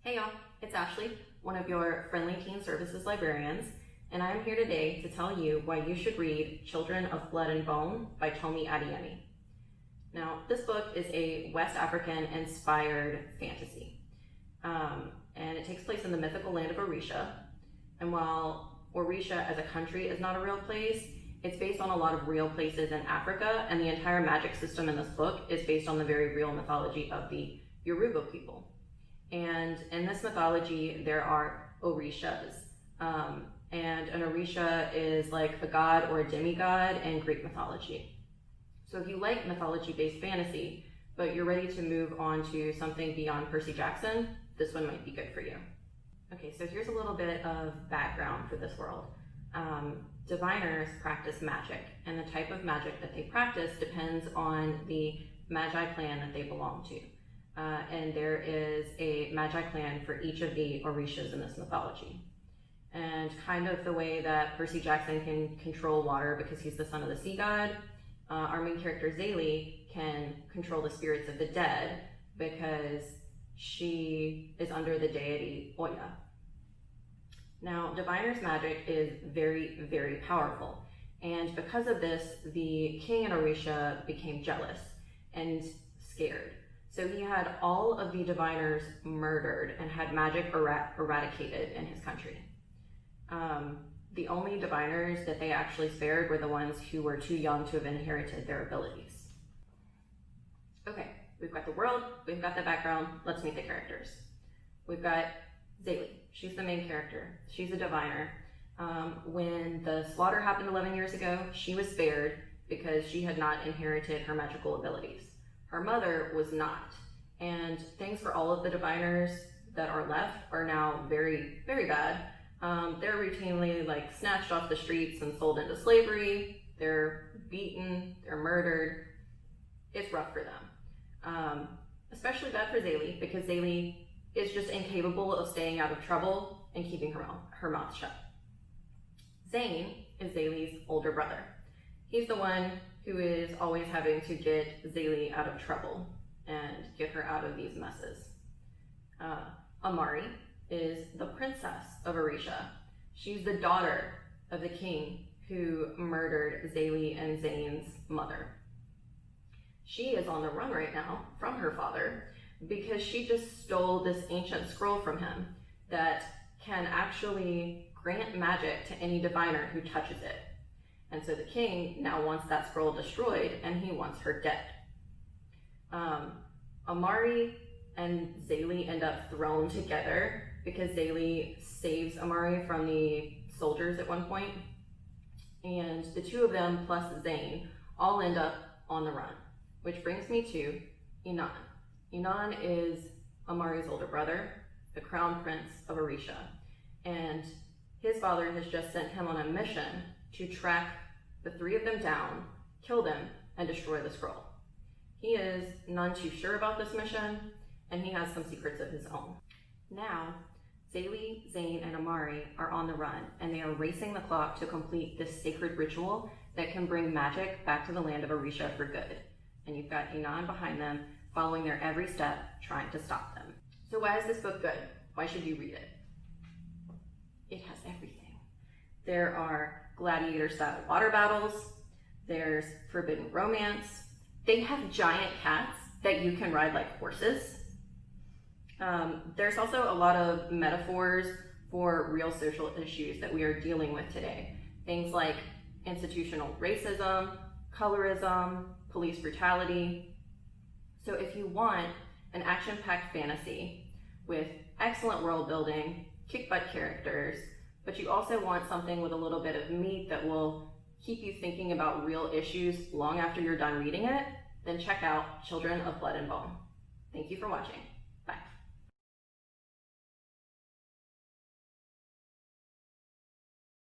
Hey y'all, it's Ashley, one of your friendly teen services librarians, and I am here today to tell you why you should read Children of Blood and Bone by Tomi Adeyemi. Now, this book is a West African inspired fantasy, and it takes place in the mythical land of Orisha. And while Orisha as a country is not a real place, it's based on a lot of real places in Africa, and the entire magic system in this book is based on the very real mythology of the Yoruba people. And in this mythology, there are Orishas. And an Orisha is like a god or a demigod in Greek mythology. So if you like mythology-based fantasy, but you're ready to move on to something beyond Percy Jackson, this one might be good for you. Okay, so here's a little bit of background for this world. Diviners practice magic, and the type of magic that they practice depends on the magi clan that they belong to. And there is a magi clan for each of the Orishas in this mythology. And kind of the way that Percy Jackson can control water because he's the son of the sea god, our main character Zaylee can control the spirits of the dead because she is under the deity Oya. Now, diviner's magic is very, very powerful. And because of this, the king in Orisha became jealous and scared. So he had all of the diviners murdered and had magic eradicated in his country. The only diviners that they actually spared were the ones who were too young to have inherited their abilities. Okay, we've got the world, we've got the background, let's meet the characters. We've got Zaylee, she's the main character. She's a diviner. When the slaughter happened 11 years ago, she was spared because she had not inherited her magical abilities. Her mother was not, and things for all of the diviners that are left are now very, very bad. They're routinely snatched off the streets and sold into slavery. They're beaten, they're murdered. It's rough for them. Especially bad for Zaylee because Zaylee is just incapable of staying out of trouble and keeping her mouth shut. Zane is Zaylee's older brother. He's the one who is always having to get Zaylee out of trouble and get her out of these messes. Amari is the princess of Orisha. She's the daughter of the king who murdered Zaylee and Zane's mother. She is on the run right now from her father because she just stole this ancient scroll from him that can actually grant magic to any diviner who touches it. And so the king now wants that scroll destroyed, and he wants her dead. Amari and Zaylee end up thrown together because Zaylee saves Amari from the soldiers at one point. And the two of them plus Zane all end up on the run, which brings me to Inan. Inan is Amari's older brother, the crown prince of Orisha. And his father has just sent him on a mission to track the three of them down, kill them, and destroy the scroll. He is none too sure about this mission, and he has some secrets of his own. Now, Zaylee, Zane, and Amari are on the run, and they are racing the clock to complete this sacred ritual that can bring magic back to the land of Orisha for good. And you've got Inan behind them, following their every step, trying to stop them. So why is this book good? Why should you read it? It has everything. There are gladiator-style water battles. There's forbidden romance. They have giant cats that you can ride like horses. There's also a lot of metaphors for real social issues that we are dealing with today. Things like institutional racism, colorism, police brutality. So if you want an action-packed fantasy with excellent world building, kick-butt characters, but you also want something with a little bit of meat that will keep you thinking about real issues long after you're done reading it, then check out Children of Blood and Bone. Thank you for watching.